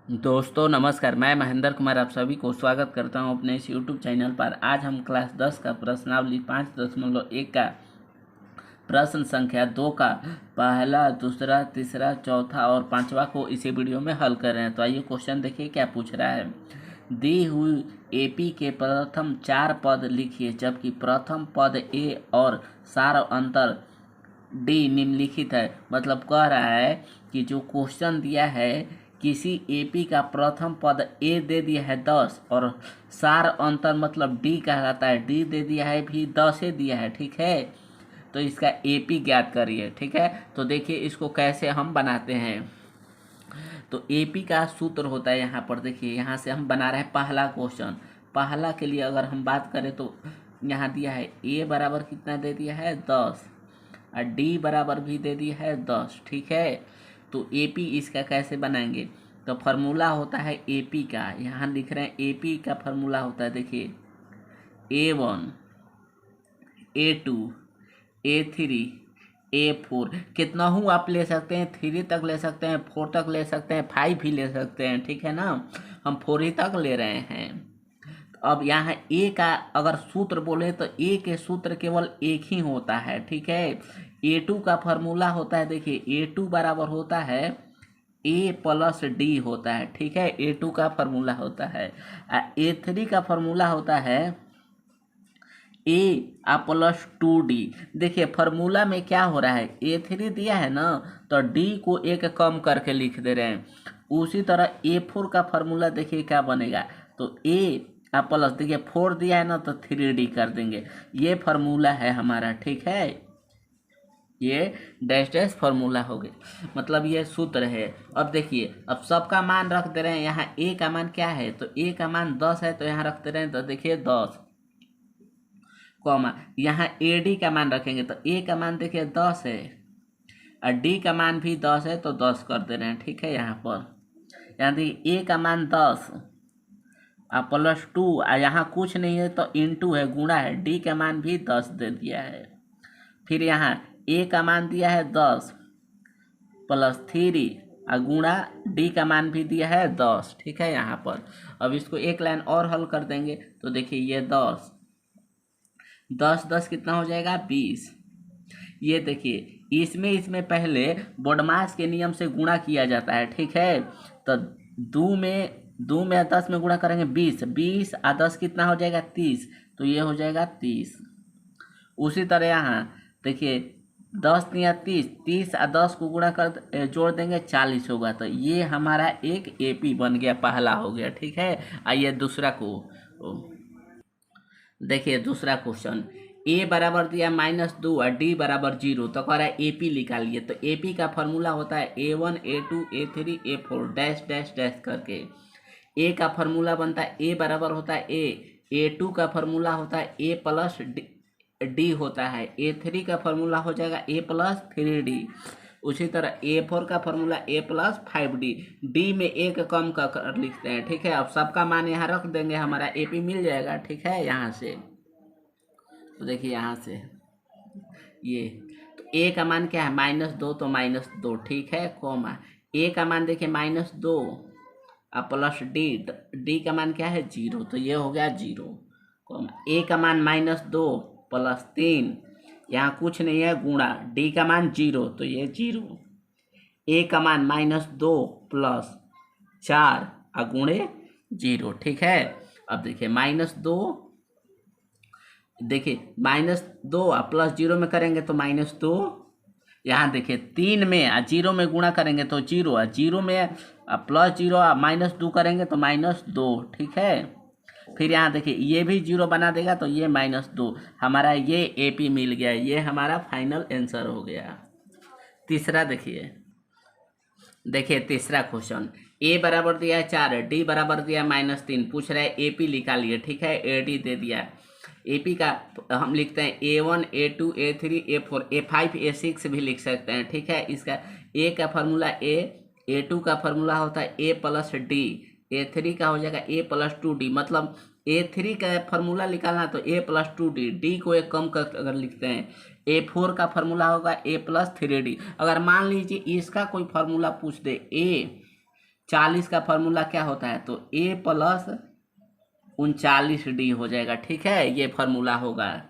दोस्तों नमस्कार, मैं महेंद्र कुमार आप सभी को स्वागत करता हूं अपने इस YouTube चैनल पर। आज हम क्लास 10 का प्रश्नावली 5.1 का प्रश्न संख्या 2 का पहला, दूसरा, तीसरा, चौथा और पांचवा को इसी वीडियो में हल कर रहे हैं। तो आइए क्वेश्चन देखिए क्या पूछ रहा है। दी हुई एपी के प्रथम 4 पद लिखिए, जबकि प्रथम पद ए और सार अंतर डी निम्नलिखित है। मतलब कह रहा है कि जो क्वेश्चन दिया है, किसी एपी का प्रथम पद ए दे दिया है 10 और सार अंतर मतलब डी कहलाता है, डी दे दिया है भी 10 दिया है। ठीक है, तो इसका एपी ज्ञात करिए। ठीक है, तो देखिए इसको कैसे हम बनाते हैं। तो एपी का सूत्र होता है, यहाँ पर देखिए, यहाँ से हम बना रहे हैं पहला क्वेश्चन। पहला के लिए अगर हम बात करें तो यहाँ दिया है ए बराबर कितना दे दिया है 10 और डी बराबर भी दे दिया है 10। ठीक है, तो एपी इसका कैसे बनाएंगे। तो फार्मूला होता है एपी का, यहाँ लिख रहे हैं एपी का फार्मूला होता है, देखिए A1 A2 A3 A4, कितना हूँ आप ले सकते हैं, 3 तक ले सकते हैं, 4 तक ले सकते हैं, 5 भी ले सकते हैं। ठीक है ना, हम 4 ही तक ले रहे हैं। अब यहाँ ए का अगर सूत्र बोले तो ए के सूत्र केवल एक ही होता है। ठीक है, A2 का फार्मूला होता है, देखिए A2 बराबर होता है ए प्लस डी होता है। ठीक है, A2 का फार्मूला होता है। A3 का फार्मूला होता है ए प्लस 2D। देखिए फार्मूला में क्या हो रहा है, A3 दिया है ना, तो डी को एक कम करके लिख दे रहे हैं। उसी तरह A4 का फार्मूला देखिए क्या बनेगा, तो ए प्लस, देखिए 4 दिया है ना, तो 3D कर देंगे। ये फार्मूला है हमारा। ठीक है, ये डैश डैश फार्मूला हो गया, मतलब ये सूत्र है। अब देखिए, अब सबका मान रख दे रहे हैं। यहाँ ए का मान क्या है, तो ए का मान 10 है, तो यहाँ रख दे रहे हैं, तो देखिए 10 कॉमा, यहाँ ए डी का मान रखेंगे तो ए का मान देखिए 10 है और डी का मान भी 10 है, तो 10 कर दे रहे हैं। ठीक है, यहाँ देखिए ए का मान 10 प्लस 2, यहाँ कुछ नहीं है तो इंटू है, गुणा है, डी का मान भी 10 दे दिया है। फिर यहाँ ए का मान दिया है 10 प्लस 3 और गुणा डी का मान भी दिया है 10। ठीक है, यहाँ पर अब इसको एक लाइन और हल कर देंगे, तो देखिए ये 10 10 10 कितना हो जाएगा 20। ये देखिए इसमें पहले बोडमास के नियम से गुणा किया जाता है। ठीक है, तो दो में 10 में गुणा करेंगे 20 20 और 10 कितना हो जाएगा 30, तो ये हो जाएगा 30। उसी तरह यहाँ देखिए 10 या 30 30 और 10 को गुणा कर जोड़ देंगे 40 होगा, तो ये हमारा एक एपी बन गया, पहला हो गया। ठीक है, आइए दूसरा को देखिए। दूसरा क्वेश्चन, ए बराबर दिया -2 और डी बराबर 0, तो कह रहा है एपी निकालिए। तो एपी का फॉर्मूला होता है A1 A2 A3 A4 dash dash dash करके। ए का फॉर्मूला बनता है ए बराबर होता है A2 का फॉर्मूला होता है ए प्लस डी होता है, A3 का फॉर्मूला हो जाएगा ए प्लस 3D। उसी तरह A4 का फॉर्मूला ए प्लस 5D, डी में एक कम कर लिखते हैं। ठीक है, अब सबका मान यहाँ रख देंगे, हमारा एपी मिल जाएगा। ठीक है, यहाँ से तो देखिए यहाँ से ये, तो ए का मान क्या है -2, तो -2। ठीक है, कॉमा ए का मान देखिए -2 और प्लस डी का मान क्या है 0, तो ये हो गया 0, कॉमा ए का मान -2 प्लस 3, यहाँ कुछ नहीं है, गुणा डी का मान 0, तो ये 0। ए का मान -2 प्लस 4 और गुणे 0। ठीक है, अब देखिए -2, देखिए -2 और प्लस 0 में करेंगे तो -2, यहाँ देखिए 3 में और 0 में गुणा करेंगे तो 0, और 0 में प्लस 0 और -2 करेंगे तो -2। ठीक है, फिर यहाँ देखिए ये भी 0 बना देगा, तो ये -2, हमारा ये एपी मिल गया। ये हमारा फाइनल आंसर हो गया। तीसरा देखिए तीसरा क्वेश्चन, ए बराबर दिया है 4, डी बराबर दिया है -3, पूछ रहा है एपी निकालिए। ठीक है, एडी दे दिया। एपी का हम लिखते हैं A1 A2 A3 A4 A5 A6 भी लिख सकते हैं। ठीक है, इसका ए का फार्मूला A2 का फार्मूला होता है ए प्लस डी, A3 का हो जाएगा ए प्लस 2D। मतलब A3 का फार्मूला निकालना तो ए प्लस 2D, डी को एक कम कर अगर लिखते हैं। A4 का फार्मूला होगा ए प्लस 3D। अगर मान लीजिए इसका कोई फार्मूला पूछ दे, 40 का फॉर्मूला क्या होता है, तो a प्लस 39d हो जाएगा। ठीक है, ये फॉर्मूला होगा।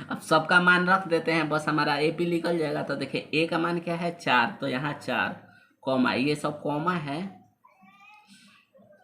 अब सबका मान रख देते हैं, बस हमारा एपी निकल जाएगा। तो देखिए ए का मान क्या है 4, तो यहाँ 4 कॉमा, ये सब कॉमा है।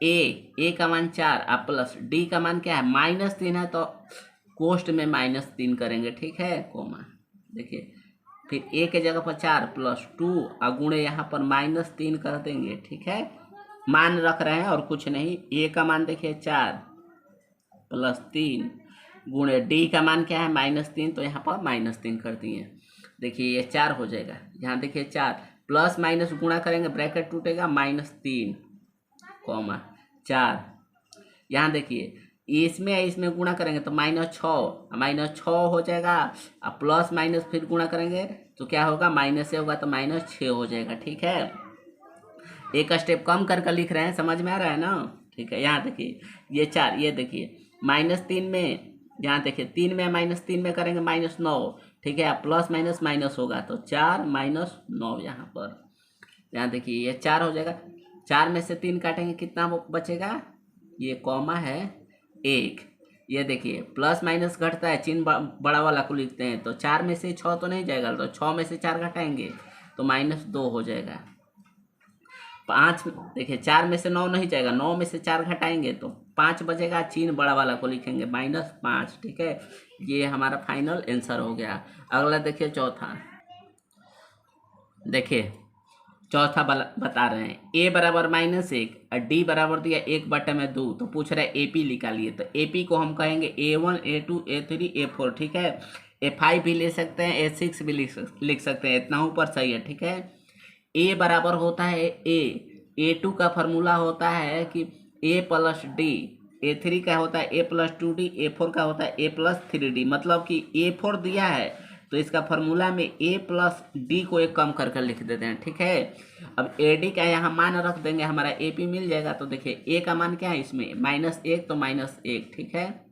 ए का मान 4 और प्लस डी का मान क्या है -3 है, तो कोष्ट में -3 करेंगे। ठीक है, कॉमा। देखिए फिर ए के जगह पर 4 प्लस 2 और गुणे यहाँ पर -3 कर देंगे। ठीक है, मान रख रहे हैं और कुछ नहीं। ए का मान देखिए 4 प्लस 3 गुणे डी का मान क्या है -3, तो यहाँ पर -3 कर दिए। देखिए ये 4 हो जाएगा। यहाँ देखिए 4 प्लस माइनस गुणा करेंगे, ब्रैकेट टूटेगा, -3 कॉमा 4। यहाँ देखिए इसमें इसमें गुणा करेंगे तो -6 हो जाएगा, और प्लस माइनस फिर गुणा करेंगे तो क्या होगा, माइनस से होगा तो -6 हो जाएगा। ठीक है, एक स्टेप कम करके लिख रहे हैं, समझ में आ रहा है ना। ठीक है, यहाँ देखिए ये 4, ये देखिए -3 में, यहाँ देखिए 3 में -3 में करेंगे -9। ठीक है, प्लस माइनस माइनस होगा तो 4 - 9 यहाँ पर। यहाँ देखिए ये 4 हो जाएगा, 4 में से 3 काटेंगे, कितना बचेगा, ये कॉमा है 1। ये देखिए प्लस माइनस घटता है, चिन्ह बड़ा वाला को लिखते हैं, तो 4 में से 6 तो नहीं जाएगा, तो 6 में से 4 घटाएंगे तो -2 हो जाएगा। 5 देखिए 4 में से 9 नहीं जाएगा, 9 में से 4 घटाएंगे तो 5 बचेगा, चिन्ह बड़ा वाला को लिखेंगे -5। ठीक है, ये हमारा फाइनल आंसर हो गया। अगला देखिए चौथा। देखिए चौथा बता रहे हैं, a बराबर -1 और d बराबर दिया 1/2, तो पूछ रहा है एपी निकालिए। तो एपी को हम कहेंगे a1 a2 a3 a4। ठीक है, a5 भी ले सकते हैं, a6 भी लिख सकते हैं, इतना ऊपर सही है। ठीक है, a बराबर होता है a2 का फॉर्मूला होता है कि a प्लस डी, a3 का होता है a प्लस 2d, a4 का होता है a प्लस 3d। मतलब कि a4 दिया है तो इसका फॉर्मूला में a प्लस डी को एक कम करके लिख देते हैं। ठीक है, अब ad का यहाँ मान रख देंगे, हमारा ap मिल जाएगा। तो देखिए a का मान क्या है इसमें -1, तो -1। ठीक है,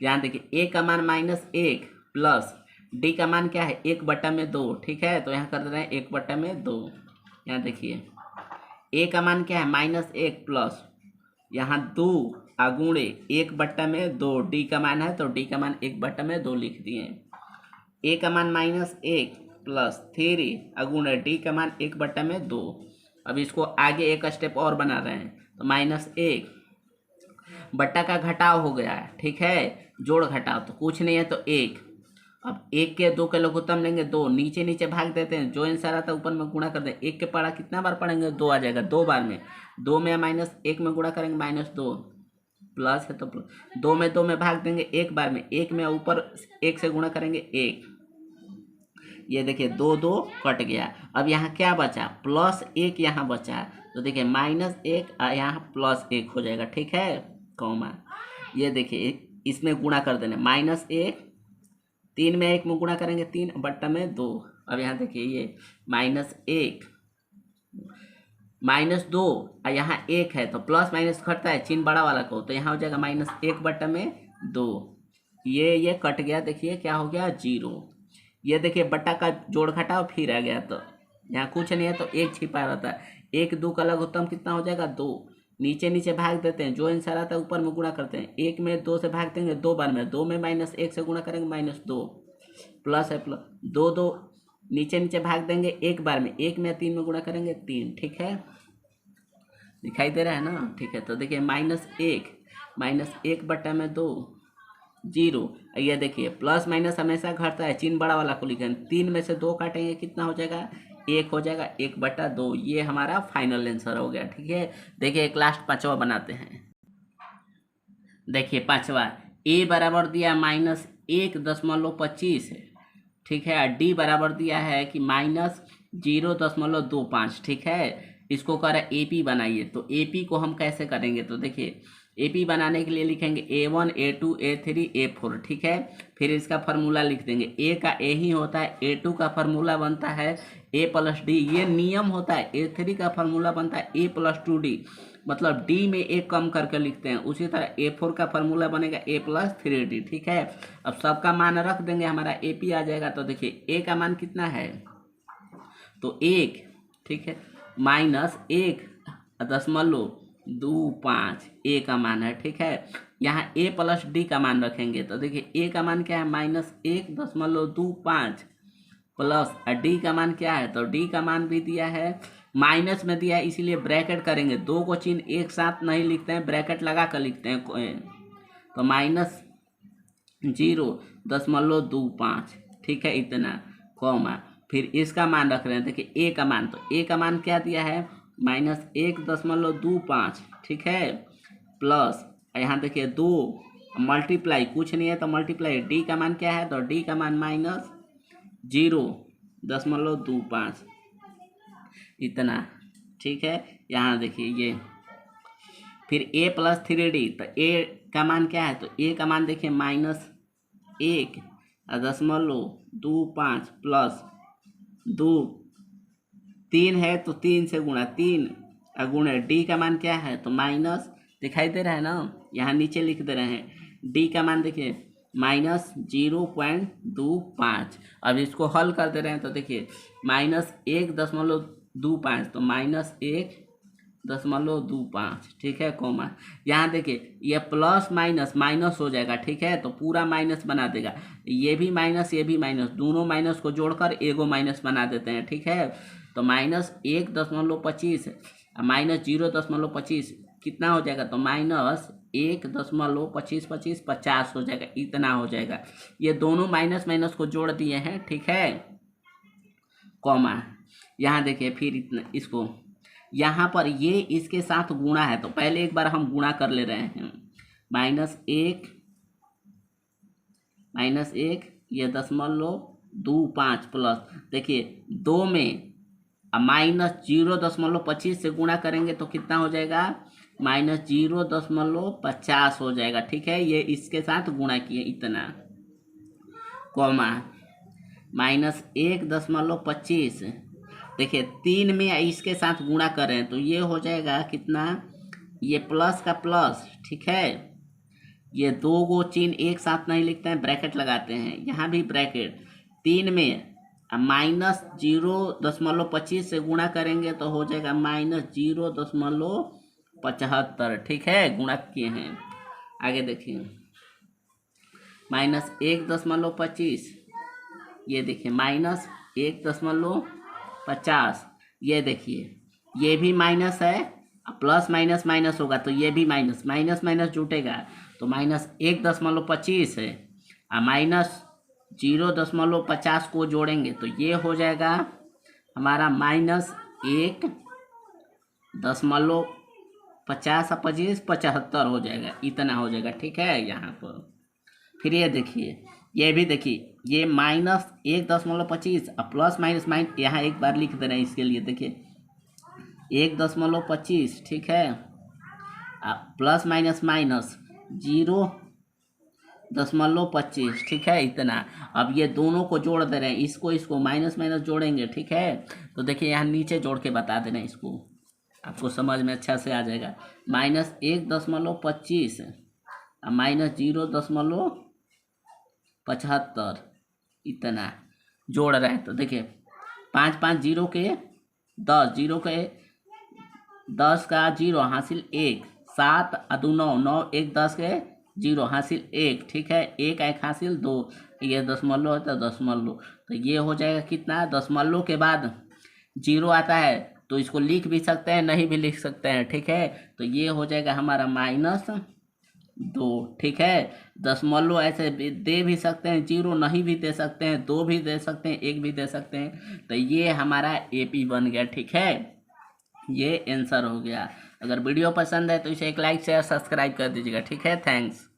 यहाँ देखिए a का मान -1 प्लस d का मान क्या है 1/2। ठीक है, तो यहाँ कर दे रहे हैं 1/2। यहाँ देखिए a का मान क्या है -1 प्लस यहाँ 2 गुणे 1/2, d का मान है तो d का मान 1/2 लिख दिए। a का मान -1 प्लस 3 गुणे डी का मान 1/2। अब इसको आगे एक स्टेप और बना रहे हैं, तो -1 बट्टा का घटाव हो गया है। ठीक है, जोड़ घटाव तो कुछ नहीं है, तो 1। अब 1 के 2 के लघुत्तम लेंगे 2, नीचे नीचे भाग देते हैं, जो आंसर आता है ऊपर में गुणा कर दें। 1 के पढ़ा कितना बार पढ़ेंगे, 2 आ जाएगा, 2 बार में। 2 में -1 में गुणा करेंगे -2, प्लस है तो 2 में 2 में भाग देंगे 1 बार में, 1 में ऊपर 1 से गुणा करेंगे 1। ये देखिए 2 2 कट गया। अब यहाँ क्या बचा, +1 यहाँ बचा, तो देखिए -1 और यहाँ +1 हो जाएगा। ठीक है, कॉमा। ये देखिए इसमें गुणा कर देना, -1, 3 में 1 में गुणा करेंगे 3/2। अब यहाँ देखिए ये -1 -2 और यहाँ 1 है, तो प्लस माइनस घटता है, चिन्ह बड़ा वाला को, तो यहाँ हो जाएगा -1/2। ये कट गया, देखिए क्या हो गया 0। ये देखिए बट्टा का जोड़ घटाओ फिर आ गया, तो यहाँ कुछ नहीं है तो 1 छिपा रहता है। 1 2 का लघुत्तम कितना हो जाएगा 2, नीचे नीचे भाग देते हैं, जो आंसर आता है ऊपर में गुणा करते हैं। 1 में 2 से भाग देंगे 2 बार में, 2 में -1 से गुणा करेंगे -2, प्लस है प्लस 2 2 नीचे नीचे भाग देंगे 1 बार में, 1 में 3 में गुणा करेंगे 3। ठीक है, दिखाई दे रहा है ना। ठीक है, तो देखिए -1/2 0। ये देखिए प्लस माइनस हमेशा घटता है, चिन्ह बड़ा वाला को लिखें। 3 में से 2 काटेंगे कितना हो जाएगा, 1 हो जाएगा, 1/2। ये हमारा फाइनल आंसर हो गया। ठीक है, देखिए एक लास्ट पांचवा बनाते हैं। देखिए पांचवा, a बराबर दिया -1.25 है। ठीक है, डी बराबर दिया है कि -0.25। ठीक है, इसको कह रहा है एपी बनाइए। तो एपी को हम कैसे करेंगे, तो देखिए एपी बनाने के लिए लिखेंगे a1 a2 a3 a4। ठीक है, फिर इसका फार्मूला लिख देंगे। a का a ही होता है, a2 का फार्मूला बनता है a प्लस डी, ये नियम होता है। a3 का फार्मूला बनता है a प्लस 2d, मतलब d में एक कम करके लिखते हैं। उसी तरह a4 का फार्मूला बनेगा a प्लस 3d। ठीक है, अब सबका मान रख देंगे, हमारा एपी आ जाएगा। तो देखिए a का मान कितना है, तो 1। ठीक है, -1.25 ए का मान है, ठीक है। यहाँ ए प्लस डी का मान रखेंगे तो देखिए ए का मान क्या है -1.25 प्लस डी का मान क्या है, तो डी का मान भी दिया है, माइनस में दिया है, इसीलिए ब्रैकेट करेंगे। दो को चिन्ह एक साथ नहीं लिखते हैं, ब्रैकेट लगा कर लिखते हैं। तो -0.25, ठीक है, इतना कॉमा, फिर इसका मान रख रहे हैं। देखिए ए का मान, तो ए का मान क्या दिया है -1.25, ठीक है, प्लस यहाँ देखिए 2 मल्टीप्लाई, कुछ नहीं है तो मल्टीप्लाई, डी का मान क्या है, तो डी का मान -0.25 इतना, ठीक है। यहाँ देखिए ये, फिर a प्लस 3d, तो a का मान क्या है, तो a का मान देखिए -1.25 प्लस 2, 3 है तो 3 से गुणा, 3 गुणे डी का मान क्या है, तो माइनस, दिखाई दे रहा है ना, यहाँ नीचे लिख दे रहे हैं। डी का मान देखिए -0.25। अब इसको हल कर दे रहे हैं तो देखिए -1.25, तो -1.25, ठीक है, कॉमा। यहाँ देखिए ये प्लस माइनस माइनस हो जाएगा, ठीक है, तो पूरा माइनस बना देगा। ये भी माइनस, ये भी माइनस, दोनों माइनस को जोड़कर एगो माइनस बना देते हैं, ठीक है। तो -1.25 -0.25 कितना हो जाएगा, तो -1.25 50 हो जाएगा, इतना हो जाएगा। ये दोनों माइनस माइनस को जोड़ दिए हैं, ठीक है, कॉमा। यहाँ देखिए फिर इतना, इसको यहाँ पर ये इसके साथ गुणा है, तो पहले एक बार हम गुणा कर ले रहे हैं। -1 ये 0.25 प्लस, देखिए 2 में -0.25 से गुणा करेंगे तो कितना हो जाएगा, -0.50 हो जाएगा, ठीक है। ये इसके साथ गुणा किए, इतना, कॉमा, -1.25, देखिए 3 में इसके साथ गुणा करें तो ये हो जाएगा कितना, ये प्लस का प्लस, ठीक है, ये दो गो चिन्ह एक साथ नहीं लिखते हैं, ब्रैकेट लगाते हैं, यहाँ भी ब्रैकेट। 3 में -0.25 से गुणा करेंगे तो हो जाएगा -0.75, ठीक है, गुणा किए हैं। आगे देखिए -1.25, ये देखिए -1.50, ये देखिए ये भी माइनस है, प्लस माइनस माइनस होगा तो ये भी माइनस, माइनस माइनस जुटेगा, तो -1.25 है और -0.50 को जोड़ेंगे तो ये हो जाएगा हमारा -1.50 75 हो जाएगा, इतना हो जाएगा, ठीक है। यहाँ पर फिर ये देखिए, ये भी देखिए, ये -1.25 और प्लस माइनस यहाँ एक बार लिख दे रहे हैं इसके लिए, देखिए 1.25, ठीक है, प्लस माइनस माइनस 0.25, ठीक है, इतना। अब ये दोनों को जोड़ दे रहे हैं, इसको माइनस माइनस जोड़ेंगे, ठीक है। तो देखिए यहाँ नीचे जोड़ के बता दे रहे हैं, इसको आपको समझ में अच्छा से आ जाएगा। -1.25 -0.75 इतना जोड़ रहे हैं, तो देखिए 5 5 0 के 10, 0 के 10 का 0 हासिल 1, 7 2 9, 9 1 10 के 0 हासिल 1, ठीक है, 1 1 हासिल 2, ये दशमलव है तो दशमलव, तो ये हो जाएगा कितना, दशमलव के बाद 0 आता है तो इसको लिख भी सकते हैं, नहीं भी लिख सकते हैं, ठीक है। तो ये हो जाएगा हमारा -2, ठीक है। दशमलव ऐसे दे भी सकते हैं, 0 नहीं भी दे सकते हैं, 2 भी दे सकते हैं, 1 भी दे सकते हैं, तो ये हमारा AP बन गया, ठीक है, ये आंसर हो गया। अगर वीडियो पसंद है तो इसे एक लाइक शेयर सब्सक्राइब कर दीजिएगा, ठीक है, थैंक्स।